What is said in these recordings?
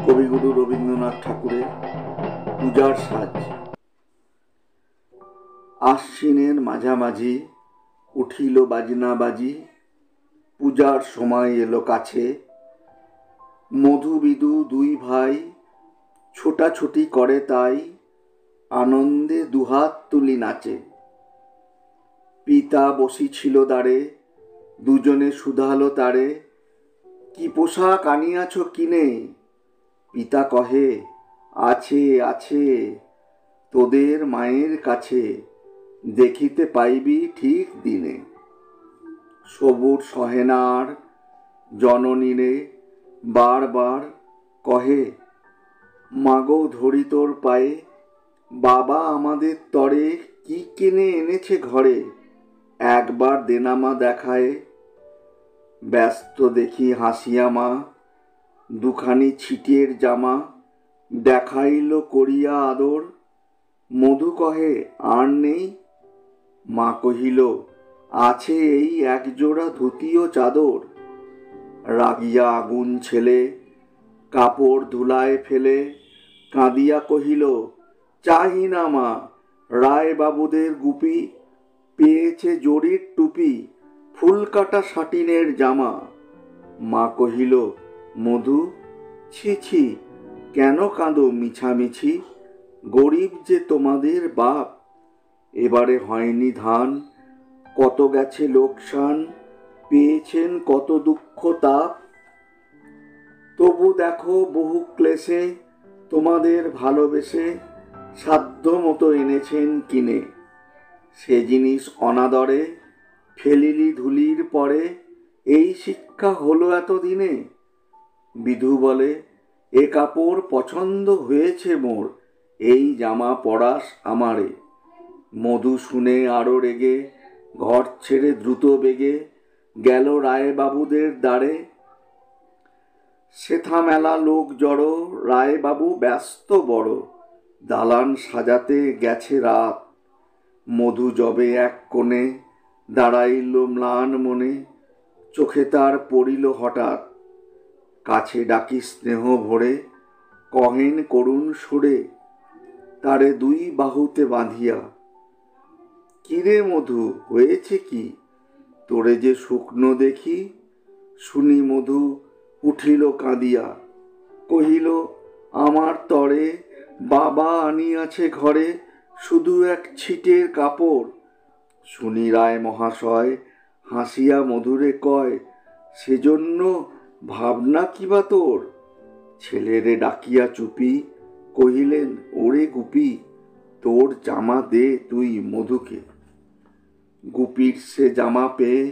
কবিগুরু রবীন্দ্রনাথ ঠাকুরের পূজার সাজ। আশ্বিনের মাঝামাঝি উঠিল বাজনা বাজি, পূজার সময় এলো কাছে। মধু বিদু দুই ভাই ছোটাছুটি করে তাই, আনন্দে দুহাত তুলি নাচে। পিতা বসিছিল দ্বারে, দুজনে শুধালো তারে, কি পোশাক আনিয়াছ কিনে? পিতা কহে, আছে আছে তোদের মায়ের কাছে, দেখিতে পাইবি ঠিক দিনে। সবুর সহেনার জননীরে বারবার কহে, মাগো ধরি তোর পায়ে, বাবা আমাদের তরে কি কিনে এনেছে ঘরে, একবার দেনামা দেখায়। ব্যস্ত দেখি হাসিয়া মা, দুখানি ছিটের জামা দেখাইল করিয়া আদর। মধু কহে, আর নেই? মা কহিল, আছে এই একজোড়া ধুতি ও চাদর। রাগিয়া আগুন ছেলে কাপড় ধুলায় ফেলে কাঁদিয়া কহিল, চাহি না মা, রায় বাবুদের গুপি পেয়েছে জরির টুপি, ফুল কাটা সাটিনের জামা। মা কহিল, মধু ছি ছি, কেন কাঁদো মিছামিছি, গরিব যে তোমাদের বাপ। এবারে হয়নি ধান, কত গেছে লোকসান, পেয়েছেন কত দুঃখ তাপ। তবু দেখো বহু ক্লেশে তোমাদের ভালোবেসে সাধ্য মতো এনেছেন কিনে। সে জিনিস অনাদরে ফেলিলি ধুলির পরে, এই শিক্ষা হলো এতদিনে। বিধু বলে, এ কাপড় পছন্দ হয়েছে মোর, এই জামা পরাস আমারে। মধু শুনে আরো রেগে ঘর ছেড়ে দ্রুত বেগে গেল রায়বাবুদের দ্বারে। সেথা মেলা লোক জড়ো, রায়বাবু ব্যস্ত বড়, দালান সাজাতে গেছে রাত। মধু যবে এক কোণে দাঁড়াইল ম্লান মনে, চোখে তার পড়িল হঠাৎ। কাছে ডাকি স্নেহ ভরে কহেন করুণ সুরে, তারে দুই বাহুতে বাঁধিয়া, কিরে মধু হয়েছে কি, তোরে যে শুকনো দেখি। শুনি মধু উঠিল কাঁদিয়া, কহিল, আমার তরে বাবা আনিয়াছে ঘরে শুধু এক ছিটের কাপড়। শুনি রায় মহাশয় হাসিয়া মধুরে কয়, সেজন্য ভাবনা কিবা তোর। ছেলেরে ডাকিয়া চুপি কহিলেন, ওরে গুপি, তোর জামা দে তুই মধুকে। গুপির সে জামা পেয়ে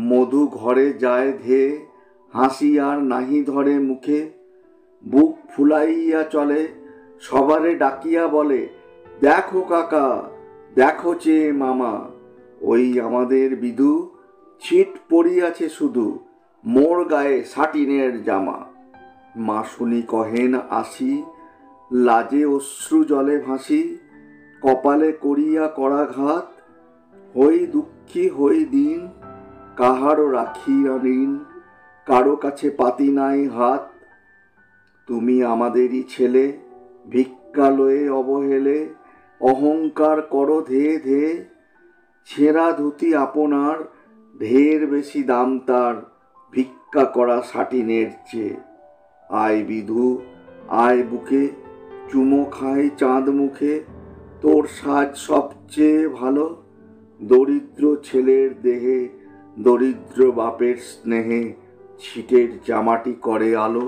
মধু ঘরে যায় ধেয়ে, হাসি আর নাহি ধরে মুখে। বুক ফুলাইয়া চলে, সবারে ডাকিয়া বলে, দেখো কাকা, দেখো চেয়ে মামা, ওই আমাদের বিধু ছিট পরিয়াছে শুধু, মোর গায়ে সাটিনের জামা। মা শুনি কহেন আসি, লাজে অশ্রু জলে ভাসি, কপালে করিয়া করাঘাত। হই দুঃখী হই দিন, কাহারও রাখি ঋণ, কারো কাছে পাতি নাই হাত। তুমি আমাদেরই ছেলে, ভিক্ষা লয়ে অবহেলে অহংকার করো ধেয়ে ধেয়ে। ছেঁড়া ধুতি আপনার, ঢের বেশি দাম তার ভিক্ষা করা সাটিনের চেয়ে। আয় বিধু আয় বুকে, চুমো খাই চাঁদ মুখে, তোর সাজ সবচেয়ে ভালো। দরিদ্র ছেলের দেহে দরিদ্র বাপের স্নেহে ছিটের জামাটি করে আলো।